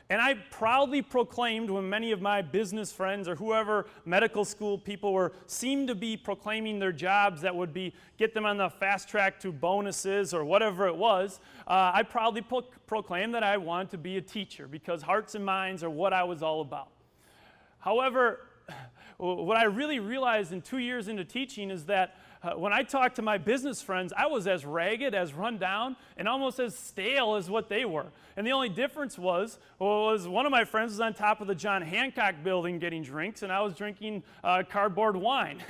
And I proudly proclaimed when many of my business friends or whoever medical school people seemed to be proclaiming their jobs that would get them on the fast track to bonuses or whatever it was, I proudly proclaimed that I wanted to be a teacher because hearts and minds are what I was all about. However, what I really realized in 2 years into teaching is that when I talked to my business friends, I was as ragged, as run down, and almost as stale as what they were. And the only difference was one of my friends was on top of the John Hancock building getting drinks, and I was drinking cardboard wine.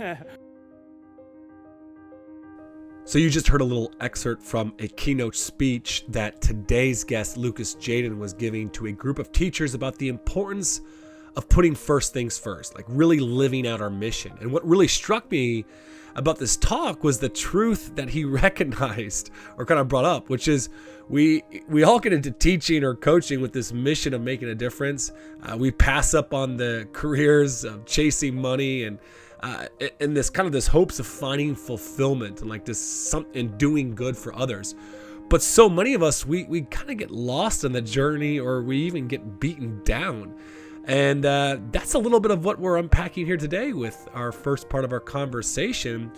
So you just heard a little excerpt from a keynote speech that today's guest, Lucas Jadin, was giving to a group of teachers about the importance of putting first things first, like really living out our mission. And what really struck me about this talk was the truth that he recognized or kind of brought up, which is we all get into teaching or coaching with this mission of making a difference. We pass up on the careers of chasing money and this hopes of finding fulfillment and like this something doing good for others. But so many of us, we kind of get lost on the journey, or we even get beaten down. And that's a little bit of what we're unpacking here today with our first part of our conversation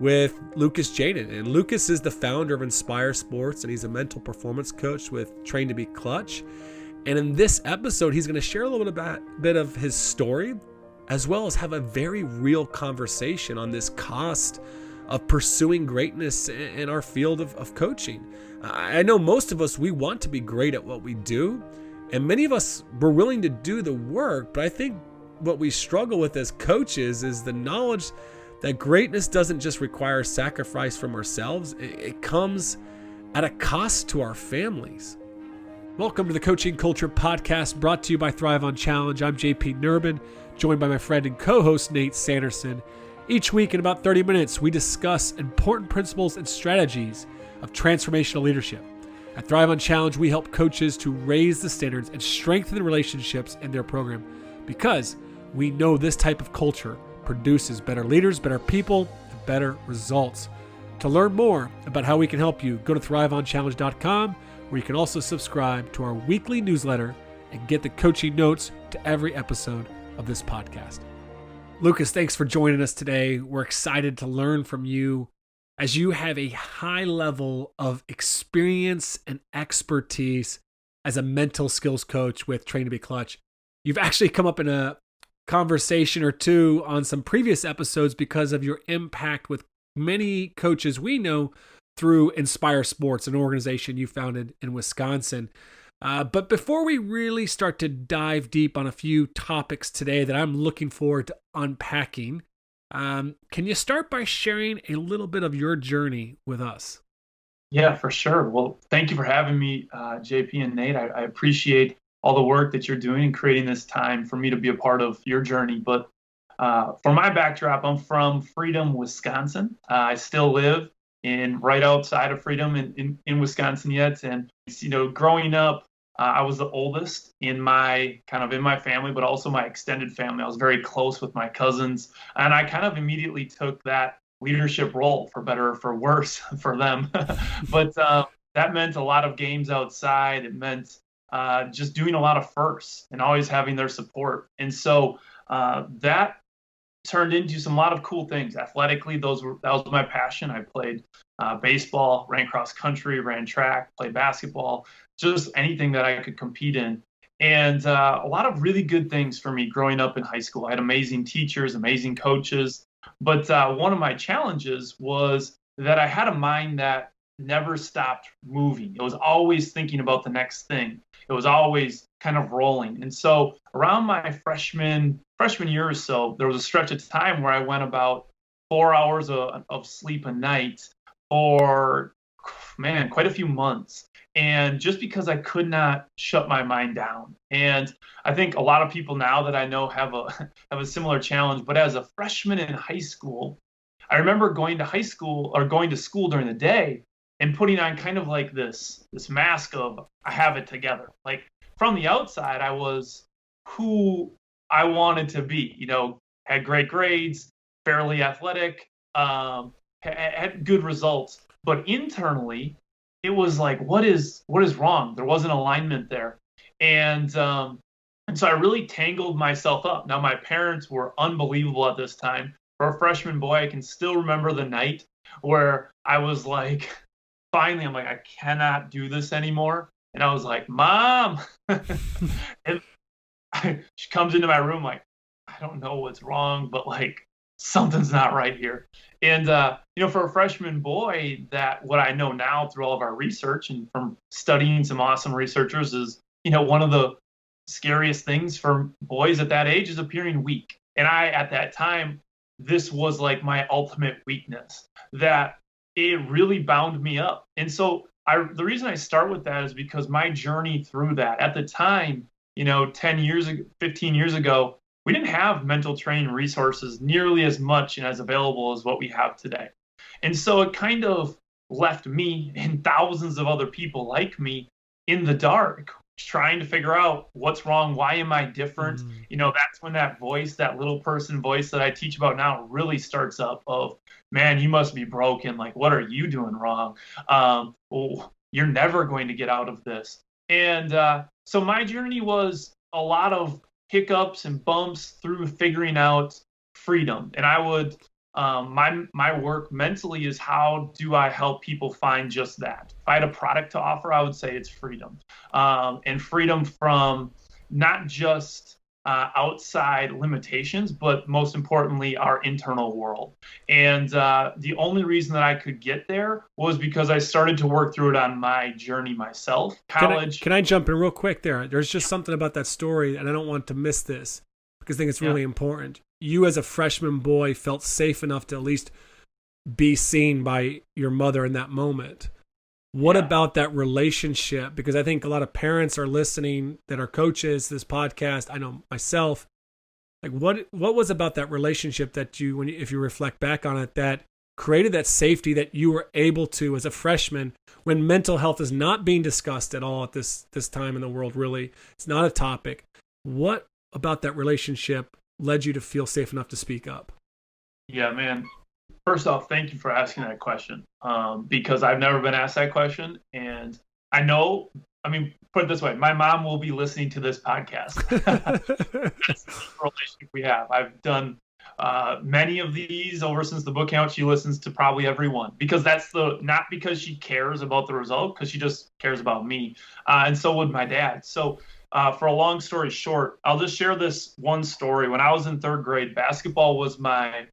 with Lucas Jadin. And Lucas is the founder of Inspire Sports, and he's a mental performance coach with Train to Be Clutch. And in this episode, he's going to share a little bit of his story, as well as have a very real conversation on this cost of pursuing greatness in our field of coaching. I know most of us, we want to be great at what we do. And many of us, we're willing to do the work, but I think what we struggle with as coaches is the knowledge that greatness doesn't just require sacrifice from ourselves. It comes at a cost to our families. Welcome to the Coaching Culture Podcast, brought to you by Thrive on Challenge. I'm JP Nurbin, joined by my friend and co-host Nate Sanderson. Each week in about 30 minutes, we discuss important principles and strategies of transformational leadership. At Thrive on Challenge, we help coaches to raise the standards and strengthen relationships in their program because we know this type of culture produces better leaders, better people, and better results. To learn more about how we can help you, go to thriveonchallenge.com, where you can also subscribe to our weekly newsletter and get the coaching notes to every episode of this podcast. Lucas, thanks for joining us today. We're excited to learn from you as you have a high level of experience and expertise as a mental skills coach with Train to Be Clutch. You've actually come up in a conversation or two on some previous episodes because of your impact with many coaches we know through Inspire Sports, an organization you founded in Wisconsin. But before we really start to dive deep on a few topics today that I'm looking forward to unpacking, can you start by sharing a little bit of your journey with us? Yeah, for sure. Well, thank you for having me, JP and Nate. I appreciate all the work that you're doing and creating this time for me to be a part of your journey. But for my backdrop, I'm from Freedom, Wisconsin. I still live right outside of Freedom in Wisconsin yet. And, growing up, I was the oldest in my family, but also my extended family. I was very close with my cousins, and I kind of immediately took that leadership role, for better or for worse, for them. But that meant a lot of games outside. It meant just doing a lot of firsts and always having their support. And so that turned into a lot of cool things. Athletically, that was my passion. I played baseball, ran cross country, ran track, played basketball, just anything that I could compete in. And a lot of really good things for me growing up in high school. I had amazing teachers, amazing coaches. But one of my challenges was that I had a mind that never stopped moving. It was always thinking about the next thing. It was always kind of rolling. And so around my freshman year or so, there was a stretch of time where I went about 4 hours of sleep a night for, quite a few months. And just because I could not shut my mind down. And I think a lot of people now that I know have a similar challenge. But as a freshman in high school, I remember going to school during the day and putting on kind of like this mask of I have it together. Like from the outside, I was who I wanted to be. Had great grades, fairly athletic, had good results. But internally, it was like, what is wrong? There wasn't alignment there. And so I really tangled myself up. Now, my parents were unbelievable at this time. For a freshman boy, I can still remember the night where I was like, finally, I'm like, I cannot do this anymore. And I was like, Mom. And she comes into my room like, I don't know what's wrong, but like something's not right here. And for a freshman boy, that what I know now through all of our research and from studying some awesome researchers is, one of the scariest things for boys at that age is appearing weak. And at that time, this was like my ultimate weakness, that it really bound me up. And so the reason I start with that is because my journey through that at the time, 10 years ago, 15 years ago, we didn't have mental training resources nearly as much and as available as what we have today. And so it kind of left me and thousands of other people like me in the dark, trying to figure out what's wrong. Why am I different? That's when that voice, that little person voice that I teach about now really starts up of, man, you must be broken. Like, what are you doing wrong? You're never going to get out of this. And so my journey was a lot of hiccups and bumps through figuring out freedom. And I would, my work mentally is, how do I help people find just that? If I had a product to offer, I would say it's freedom. And freedom from not just outside limitations, but most importantly, our internal world. And the only reason that I could get there was because I started to work through it on my journey myself. College. Can I jump in real quick there? There's just something about that story, and I don't want to miss this because I think it's really important. You as a freshman boy felt safe enough to at least be seen by your mother in that moment. What about that relationship? Because I think a lot of parents are listening that are coaches, this podcast. I know myself. Like, what was about that relationship that you, if you reflect back on it, that created that safety that you were able to, as a freshman, when mental health is not being discussed at all at this time in the world, really, it's not a topic. What about that relationship led you to feel safe enough to speak up? Yeah, man. First off, thank you for asking that question, because I've never been asked that question. And I know, put it this way, my mom will be listening to this podcast. That's the relationship we have. I've done many of these over since the book out. She listens to probably every one, because not because she cares about the result, because she just cares about me. And so would my dad. So for a long story short, I'll just share this one story. When I was in third grade, basketball was my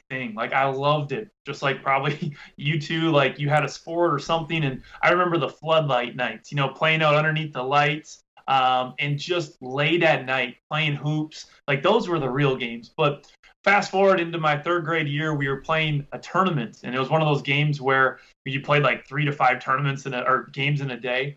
thing. Like, I loved it, just like probably you too. Like, you had a sport or something, and I remember the floodlight nights, playing out underneath the lights, and just late at night playing hoops. Like, those were the real games. But fast forward into my third grade year, we were playing a tournament, and it was one of those games where you played like 3 to 5 tournaments or games in a day.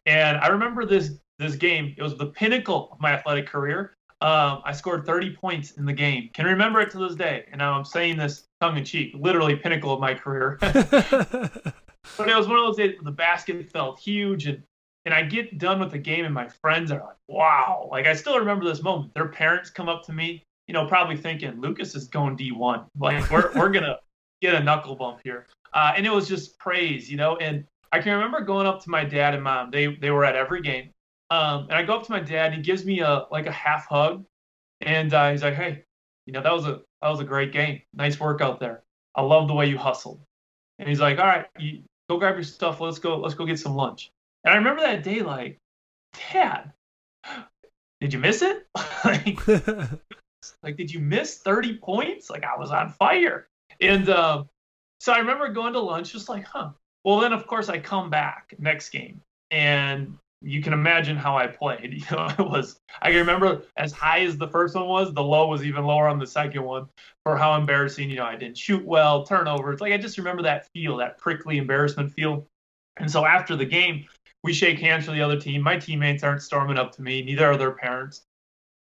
And I remember this game. It was the pinnacle of my athletic career. I scored 30 points in the game. Can remember it to this day. And I'm saying this tongue in cheek, literally pinnacle of my career. But it was one of those days where the basket felt huge. And I get done with the game and my friends are like, wow. Like, I still remember this moment. Their parents come up to me, probably thinking, Lucas is going D1. Like, we're going to get a knuckle bump here. And it was just praise, And I can remember going up to my dad and mom. They were at every game. And I go up to my dad, and he gives me a half hug, and he's like, "Hey, that was a great game. Nice work out there. I love the way you hustled." And he's like, "All right, go grab your stuff. Let's go get some lunch." And I remember that day, like, Dad, did you miss it? like, did you miss 30 points? Like, I was on fire. And so I remember going to lunch, just like, Well, then of course I come back next game, and you can imagine how I played. I can remember, as high as the first one was, the low was even lower on the second one, for how embarrassing, I didn't shoot well, turnovers. Like, I just remember that feel, that prickly embarrassment feel. And so after the game, we shake hands for the other team. My teammates aren't storming up to me, neither are their parents.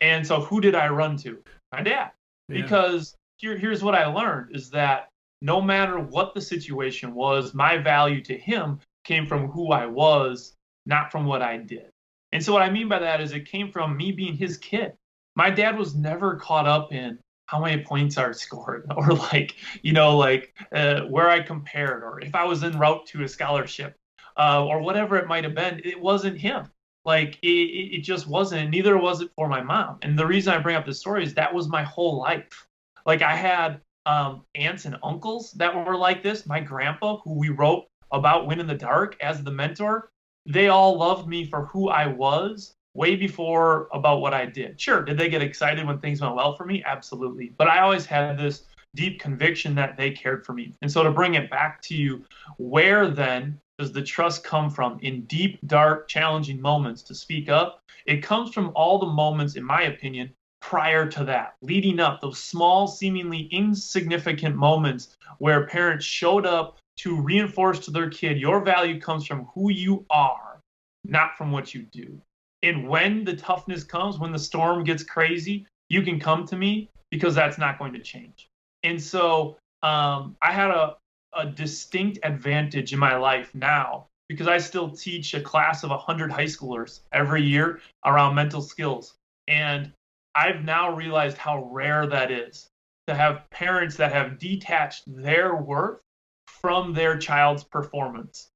And so who did I run to? My dad. Yeah. Because here's what I learned, is that no matter what the situation was, my value to him came from who I was, not from what I did. And so what I mean by that is, it came from me being his kid. My dad was never caught up in how many points I scored, or where I compared, or if I was en route to a scholarship, or whatever it might have been. It wasn't him. Like it just wasn't, and neither was it for my mom. And the reason I bring up this story is that was my whole life. Like I had aunts and uncles that were like this. My grandpa, who we wrote about Win in the Dark as the mentor, they all loved me for who I was way before about what I did. Sure, did they get excited when things went well for me? Absolutely. But I always had this deep conviction that they cared for me. And so to bring it back to you, where then does the trust come from in deep, dark, challenging moments to speak up? It comes from all the moments, in my opinion, prior to that, leading up, those small, seemingly insignificant moments where parents showed up to reinforce to their kid, your value comes from who you are, not from what you do. And when the toughness comes, when the storm gets crazy, you can come to me because that's not going to change. And so I had a distinct advantage in my life now because I still teach a class of 100 high schoolers every year around mental skills. And I've now realized how rare that is to have parents that have detached their worth from their child's performance.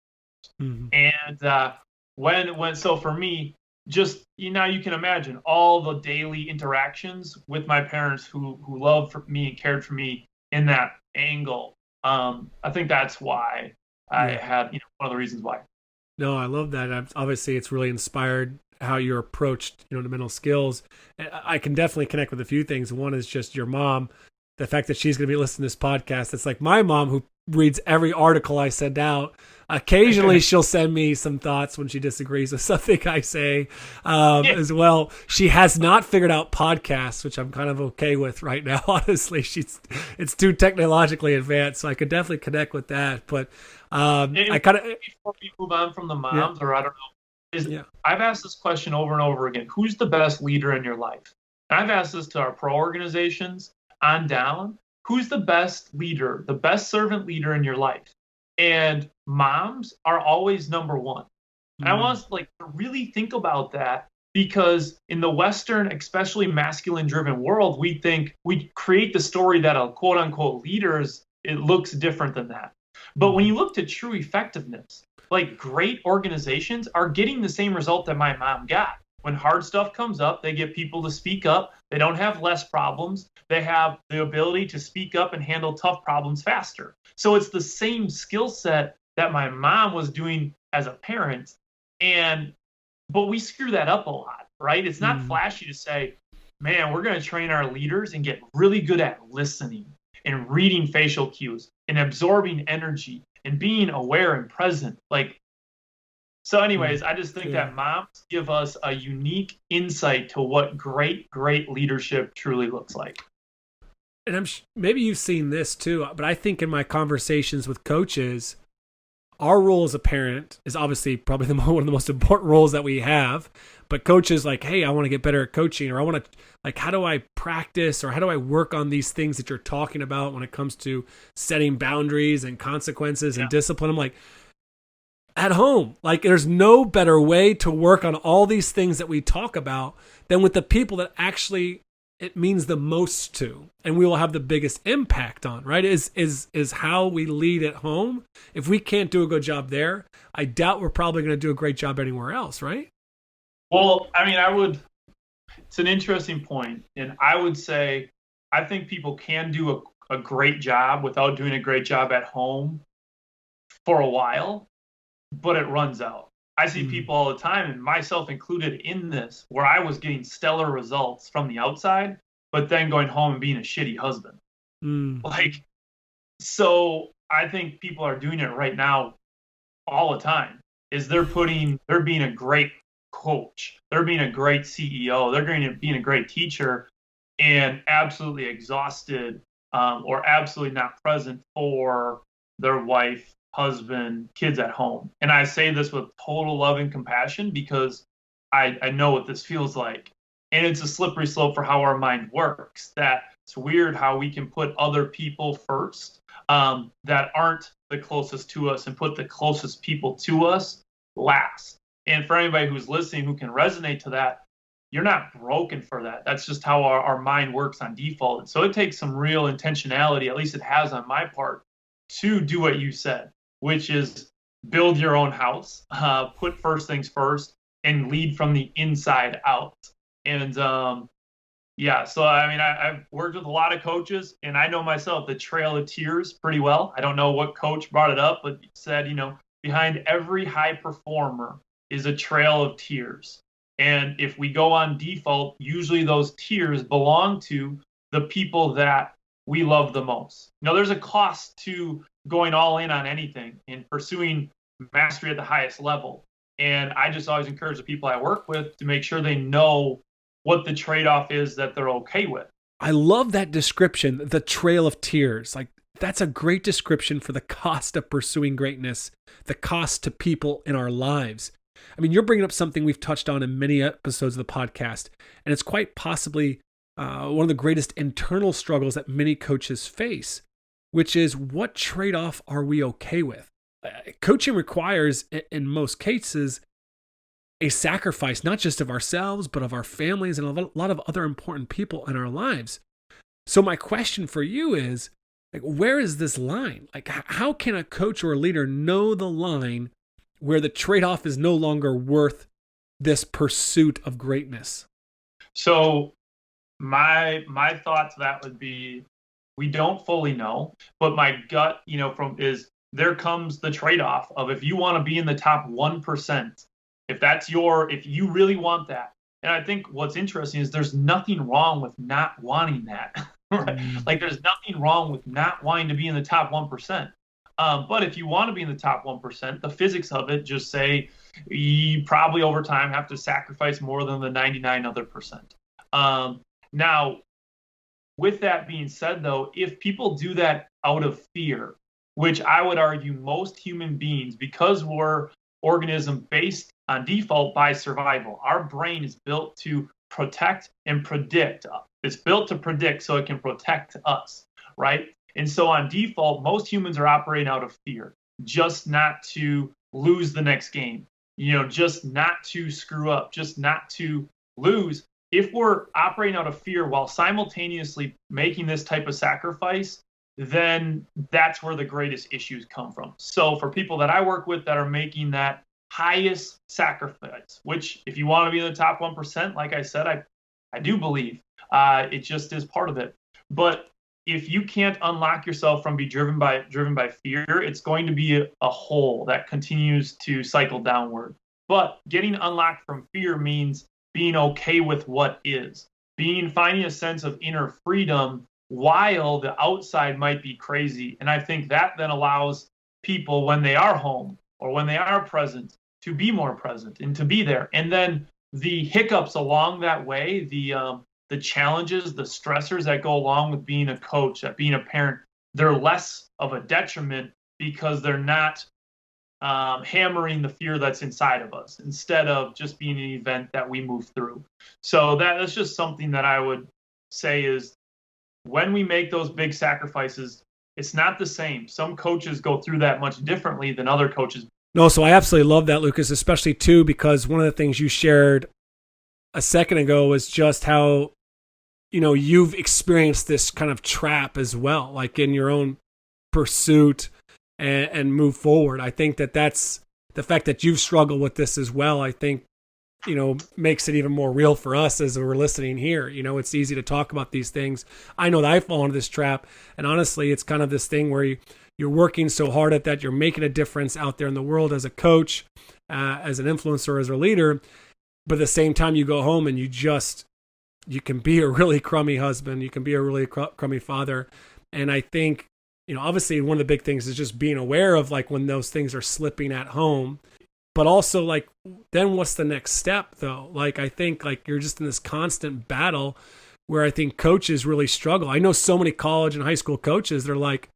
Mm-hmm. And so for me, just you can imagine all the daily interactions with my parents who loved me and cared for me in that angle. I think that's why I had, one of the reasons why. No, I love that. Obviously, it's really inspired how you approached, the mental skills. I can definitely connect with a few things. One is just your mom, the fact that she's going to be listening to this podcast. It's like my mom who reads every article I send out. Occasionally, she'll send me some thoughts when she disagrees with something I say as well. She has not figured out podcasts, which I'm kind of okay with right now. Honestly, it's too technologically advanced, so I could definitely connect with that. But I kind of before we move on from the moms, or I don't know, I've asked this question over and over again: who's the best leader in your life? And I've asked this to our pro organizations on down. Who's the best leader, the best servant leader in your life? And moms are always number one. And I want us to really think about that, because in the Western, especially masculine driven world, we think we create the story that a quote unquote leaders, it looks different than that. But when you look to true effectiveness, great organizations are getting the same result that my mom got. When hard stuff comes up, they get people to speak up. They don't have less problems. They have the ability to speak up and handle tough problems faster. So it's the same skill set that my mom was doing as a parent. But we screw that up a lot, right? It's not flashy to say, man, we're going to train our leaders and get really good at listening and reading facial cues and absorbing energy and being aware and present. So anyways, I just think that moms give us a unique insight to what great leadership truly looks like. And maybe you've seen this too, but I think in my conversations with coaches, our role as a parent is obviously probably one of the most important roles that we have. But coaches hey, I want to get better at coaching, or I want to, how do I practice, or how do I work on these things that you're talking about when it comes to setting boundaries and consequences and discipline? I'm like, at home, there's no better way to work on all these things that we talk about than with the people that actually it means the most to, and we will have the biggest impact on, right? Is how we lead at home. If we can't do a good job there, I doubt we're probably going to do a great job anywhere else, right? Well, it's an interesting point. And I would say, I think people can do a great job without doing a great job at home for a while, but it runs out. I see people all the time, and myself included in this, where I was getting stellar results from the outside, but then going home and being a shitty husband. So I think people are doing it right now all the time. They're being a great coach, they're being a great CEO, they're being a great teacher, and absolutely exhausted or absolutely not present for their wife, husband, kids at home. And I say this with total love and compassion because I know what this feels like. And it's a slippery slope for how our mind works. That it's weird how we can put other people first that aren't the closest to us, and put the closest people to us last. And for anybody who's listening who can resonate to that, you're not broken for that. That's just how our mind works on default. And so it takes some real intentionality, at least it has on my part, to do what you said, which is build your own house, put first things first, and lead from the inside out. And yeah, so I mean, I've worked with a lot of coaches, and I know myself the Trail of Tears pretty well. I don't know what coach brought it up, but said, behind every high performer is a trail of tears. And if we go on default, usually those tears belong to the people that we love the most. There's a cost to going all in on anything and pursuing mastery at the highest level. And I just always encourage the people I work with to make sure they know what the trade-off is that they're okay with. I love that description, the Trail of Tears. Like, that's a great description for the cost of pursuing greatness, the cost to people in our lives. I mean, you're bringing up something we've touched on in many episodes of the podcast, and it's quite possibly one of the greatest internal struggles that many coaches face, which is, what trade-off are we okay with? Coaching requires, in most cases, a sacrifice, not just of ourselves, but of our families and a lot of other important people in our lives. So my question for you is, like, where is this line? Like, how can a coach or a leader know the line where the trade-off is no longer worth this pursuit of greatness? So my thought to that would be, we don't fully know, but my gut, is there comes the trade-off of, if you want to be in the top 1%, if you really want that. And I think what's interesting is there's nothing wrong with not wanting that. Right? Like, there's nothing wrong with not wanting to be in the top 1%. But if you want to be in the top 1%, the physics of it just say you probably over time have to sacrifice more than the 99 other percent. Now, with that being said, though, if people do that out of fear, which I would argue most human beings, because we're organism based on default by survival, our brain is built to protect and predict. It's built to predict so it can protect us, right? And so on default, most humans are operating out of fear, just not to lose the next game, just not to screw up, just not to lose. If we're operating out of fear while simultaneously making this type of sacrifice, then that's where the greatest issues come from. So for people that I work with that are making that highest sacrifice, which if you want to be in the top 1%, like I said, I do believe it just is part of it. But if you can't unlock yourself from being driven by fear, it's going to be a hole that continues to cycle downward. But getting unlocked from fear means being okay with what is, finding a sense of inner freedom while the outside might be crazy. And I think that then allows people, when they are home or when they are present, to be more present and to be there. And then the hiccups along that way, the challenges, the stressors that go along with being a coach, that being a parent, they're less of a detriment because they're not hammering the fear that's inside of us, instead of just being an event that we move through. So that's just something that I would say is, when we make those big sacrifices, it's not the same. Some coaches go through that much differently than other coaches. No, so I absolutely love that, Lucas, especially too, because one of the things you shared a second ago was just how, you've experienced this kind of trap as well, like in your own pursuit and move forward. I think that's the fact that you've struggled with this as well. I think, makes it even more real for us as we're listening here. It's easy to talk about these things. I know that I fall into this trap, and honestly, it's kind of this thing where you're working so hard at that, you're making a difference out there in the world as a coach, as an influencer, as a leader, but at the same time you go home and you can be a really crummy husband, you can be a really crummy father. And I think, obviously one of the big things is just being aware of, like, when those things are slipping at home, but also, like, then what's the next step though? Like, I think, like, you're just in this constant battle where I think coaches really struggle. I know so many college and high school coaches, they're like,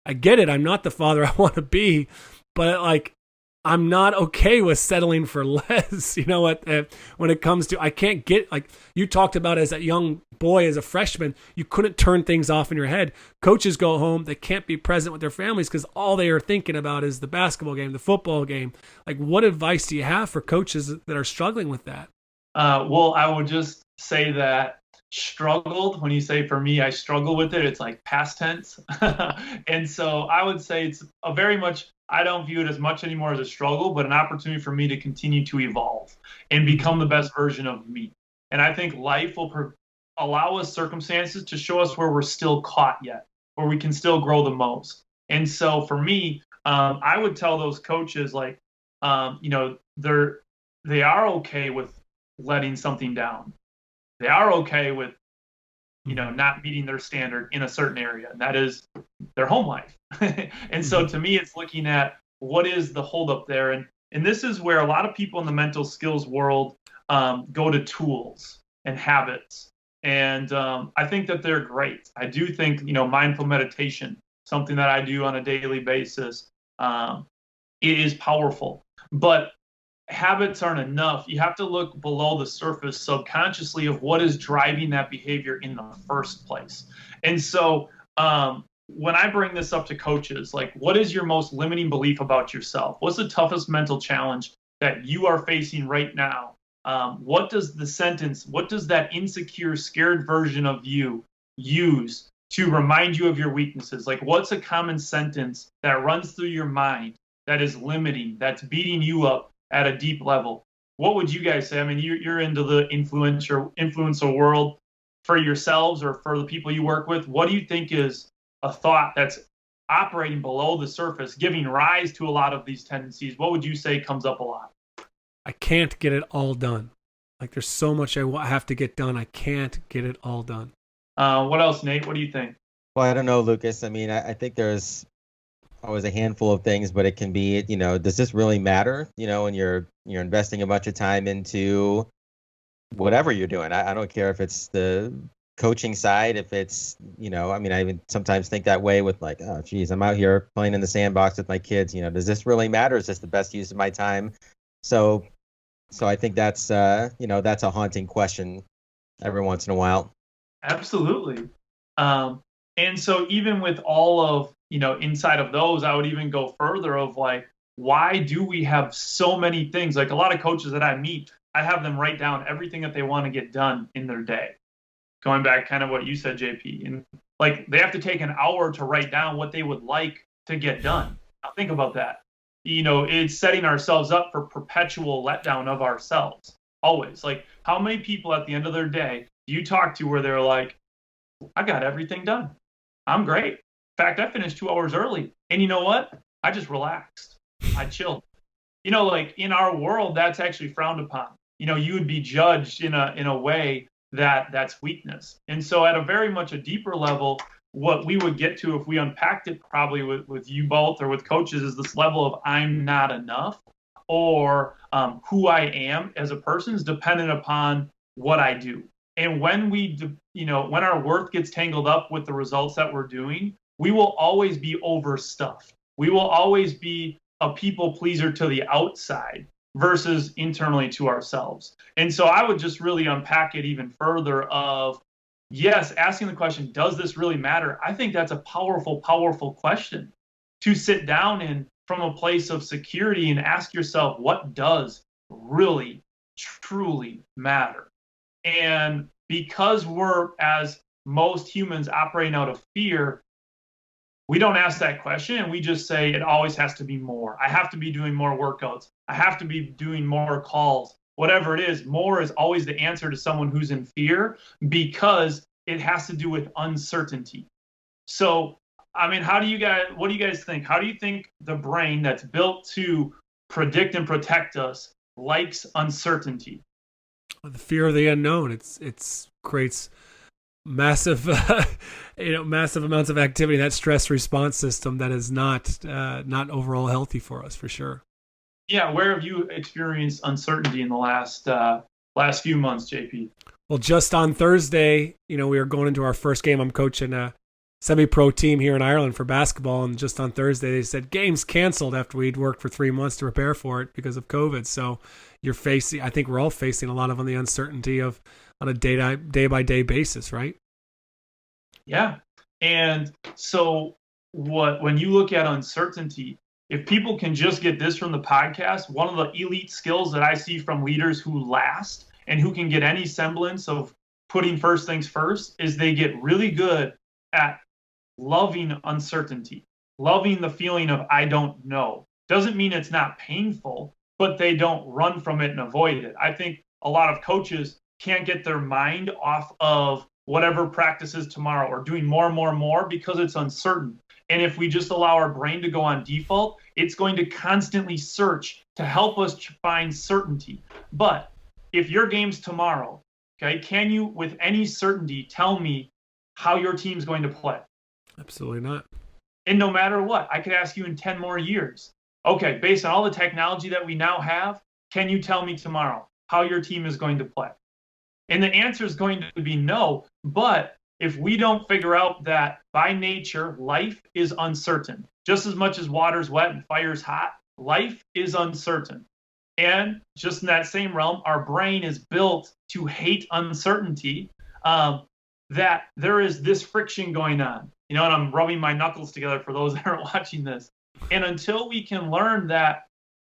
I get it, I'm not the father I want to be, but, like, I'm not okay with settling for less. When it comes to, I can't get, like you talked about as a young boy, as a freshman, you couldn't turn things off in your head. Coaches go home, they can't be present with their families because all they are thinking about is the basketball game, the football game. Like, what advice do you have for coaches that are struggling with that? Well, I would just say that struggled, when you say, for me, I struggle with it, it's like past tense. And so I would say it's a very much, I don't view it as much anymore as a struggle, but an opportunity for me to continue to evolve and become the best version of me. And I think life will allow us circumstances to show us where we're still caught yet, where we can still grow the most. And so for me, I would tell those coaches, like, they are okay with letting something down. They are okay with, not meeting their standard in a certain area, and that is their home life. And so to me, it's looking at what is the holdup there. And this is where a lot of people in the mental skills world go to tools and habits. And I think that they're great. I do think, mindful meditation, something that I do on a daily basis, it is powerful. But habits aren't enough. You have to look below the surface subconsciously of what is driving that behavior in the first place. And so when I bring this up to coaches, like, what is your most limiting belief about yourself? What's the toughest mental challenge that you are facing right now? What does that insecure, scared version of you use to remind you of your weaknesses? Like, what's a common sentence that runs through your mind that is limiting, that's beating you up at a deep level? What would you guys say? I mean, you're into the influencer world for yourselves or for the people you work with. What do you think is a thought that's operating below the surface, giving rise to a lot of these tendencies? What would you say comes up a lot? I can't get it all done. Like, there's so much I have to get done. I can't get it all done. What else, Nate? What do you think? Well, I don't know, Lucas. I mean, I think there's always a handful of things, but it can be, does this really matter? When you're investing a bunch of time into whatever you're doing. I don't care if it's the coaching side, if it's, I mean, I even sometimes think that way with, like, oh, geez, I'm out here playing in the sandbox with my kids. Does this really matter? Is this the best use of my time? So I think that's, that's a haunting question every once in a while. Absolutely. And so even with all of, inside of those, I would even go further of, like, why do we have so many things? Like, a lot of coaches that I meet, I have them write down everything that they want to get done in their day. Going back kind of what you said, JP, and, like, they have to take an hour to write down what they would like to get done. Now think about that. It's setting ourselves up for perpetual letdown of ourselves. Always. Like, how many people at the end of their day do you talk to where they're like, I got everything done. I'm great. In fact, I finished 2 hours early. And you know what? I just relaxed. I chilled. Like, in our world, that's actually frowned upon. You would be judged in a way that's weakness. And so at a very much a deeper level, what we would get to if we unpacked it probably with you both or with coaches is this level of I'm not enough, or who I am as a person is dependent upon what I do. And when when our worth gets tangled up with the results that we're doing, we will always be overstuffed. We will always be a people pleaser to the outside versus internally to ourselves. And so I would just really unpack it even further of, yes, asking the question, does this really matter? I think that's a powerful, powerful question to sit down in from a place of security and ask yourself, what does really, truly matter? And because we're, as most humans, operating out of fear, we don't ask that question, and we just say it always has to be more. I have to be doing more workouts. I have to be doing more calls. Whatever it is, more is always the answer to someone who's in fear, because it has to do with uncertainty. So, I mean, what do you guys think? How do you think the brain that's built to predict and protect us likes uncertainty? The fear of the unknown. It's creates massive, massive amounts of activity. That stress response system that is not overall healthy for us, for sure. Yeah, where have you experienced uncertainty in the last few months, JP? Well, just on Thursday, we were going into our first game. I'm coaching a semi-pro team here in Ireland for basketball, and just on Thursday they said game's canceled after we'd worked for 3 months to prepare for it because of COVID. So I think we're all facing a lot of the uncertainty on a day-by-day basis, right? Yeah. And so when you look at uncertainty, if people can just get this from the podcast, one of the elite skills that I see from leaders who last and who can get any semblance of putting first things first is they get really good at loving uncertainty, loving the feeling of I don't know. Doesn't mean it's not painful, but they don't run from it and avoid it. I think a lot of coaches can't get their mind off of whatever practice is tomorrow or doing more and more and more because it's uncertain. And if we just allow our brain to go on default, it's going to constantly search to help us find certainty. But if your game's tomorrow, okay, can you with any certainty tell me how your team's going to play? Absolutely not. And no matter what, I could ask you in 10 more years, okay, based on all the technology that we now have, can you tell me tomorrow how your team is going to play? And the answer is going to be no. But if we don't figure out that by nature, life is uncertain, just as much as water's wet and fire's hot, life is uncertain. And just in that same realm, our brain is built to hate uncertainty, that there is this friction going on. And I'm rubbing my knuckles together for those that are watching this. And until we can learn that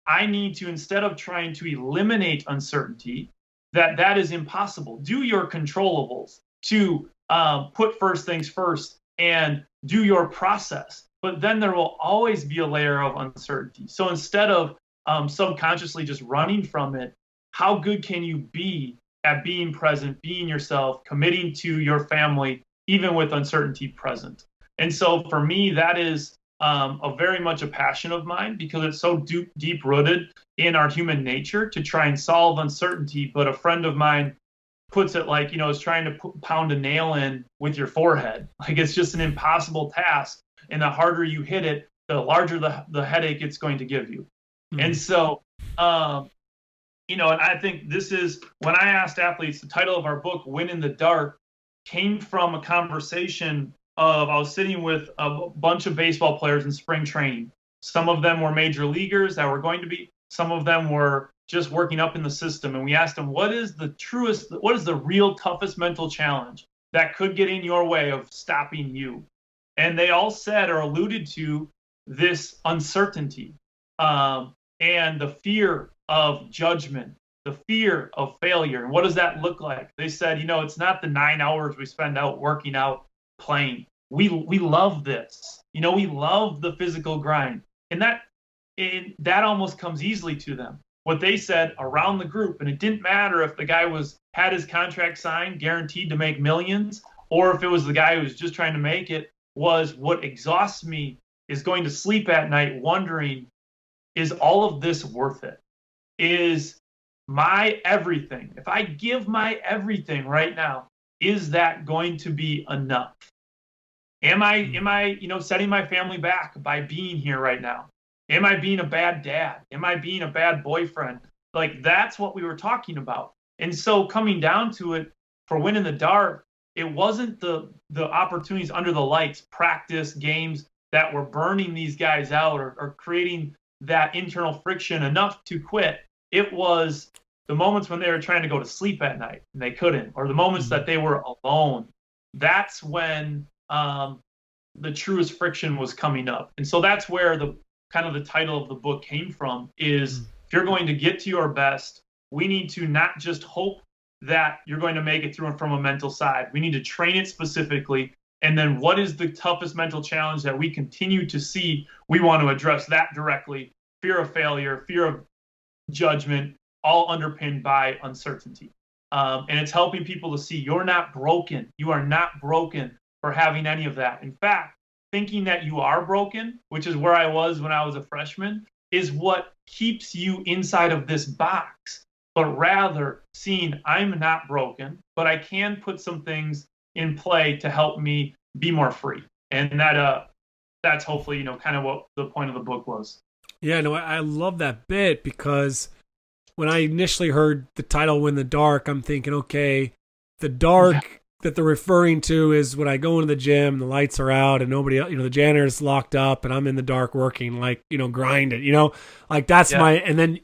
I need to, instead of trying to eliminate uncertainty, that is impossible. Do your controllables to put first things first and do your process. But then there will always be a layer of uncertainty. So instead of subconsciously just running from it, how good can you be at being present, being yourself, committing to your family, even with uncertainty present? And so for me, that is a very much a passion of mine because it's so deep rooted in our human nature to try and solve uncertainty. But a friend of mine puts it like, is trying to pound a nail in with your forehead. Like it's just an impossible task. And the harder you hit it, the larger the headache it's going to give you. Mm-hmm. And so, and I think this is, when I asked athletes, the title of our book, Win in the Dark, came from a conversation of, I was sitting with a bunch of baseball players in spring training. Some of them were major leaguers that were going to be, some of them were just working up in the system. And we asked them, what is the real toughest mental challenge that could get in your way of stopping you? And they all said or alluded to this uncertainty and the fear of judgment, the fear of failure. And what does that look like? They said, it's not the 9 hours we spend out working out, playing. We love this. We love the physical grind. And that almost comes easily to them. What they said around the group, and it didn't matter if the guy had his contract signed, guaranteed to make millions, or if it was the guy who was just trying to make it, was what exhausts me is going to sleep at night wondering, is all of this worth it? Is my everything, if I give my everything right now, is that going to be enough? Am I setting my family back by being here right now? Am I being a bad dad? Am I being a bad boyfriend? Like, that's what we were talking about. And so coming down to it, for Win in the Dark, it wasn't the opportunities under the lights, practice, games that were burning these guys out or creating that internal friction enough to quit. It was the moments when they were trying to go to sleep at night and they couldn't, or the moments that they were alone. That's when the truest friction was coming up. And so that's where the kind of the title of the book came from, is if you're going to get to your best, we need to not just hope that you're going to make it through from a mental side. We need to train it specifically. And then what is the toughest mental challenge that we continue to see? We want to address that directly. Fear of failure, fear of judgment, all underpinned by uncertainty. And it's helping people to see you're not broken. You are not broken for having any of that. In fact, thinking that you are broken, which is where I was when I was a freshman, is what keeps you inside of this box. But rather seeing I'm not broken, but I can put some things in play to help me be more free. And that's hopefully, kind of what the point of the book was. Yeah, no, I love that bit, because when I initially heard the title Win the Dark, I'm thinking, okay, the dark that they're referring to is when I go into the gym, the lights are out and nobody, the janitor's locked up and I'm in the dark working, like, grind it, like that's and then,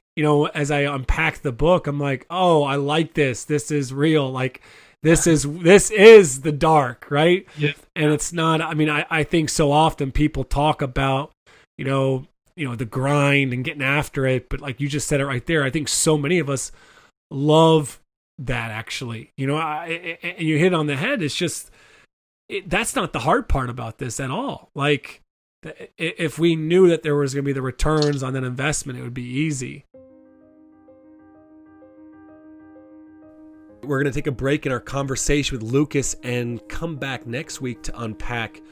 as I unpack the book, I'm like, oh, I like this. This is real. Like this is the dark, right? Yeah. And it's not, I think so often people talk about, the grind and getting after it, but like you just said it right there, I think so many of us love that, actually. And you hit on the head. It's just that's not the hard part about this at all. Like, If we knew that there was going to be the returns on that investment, it would be easy. We're going to take a break in our conversation with Lucas and come back next week to unpack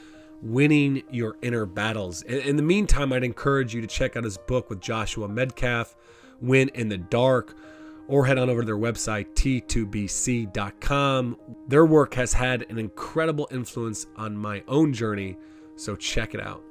winning your inner battles. In the meantime, I'd encourage you to check out his book with Joshua Medcalf, Win in the Dark, or head on over to their website, t2bc.com. Their work has had an incredible influence on my own journey, so check it out.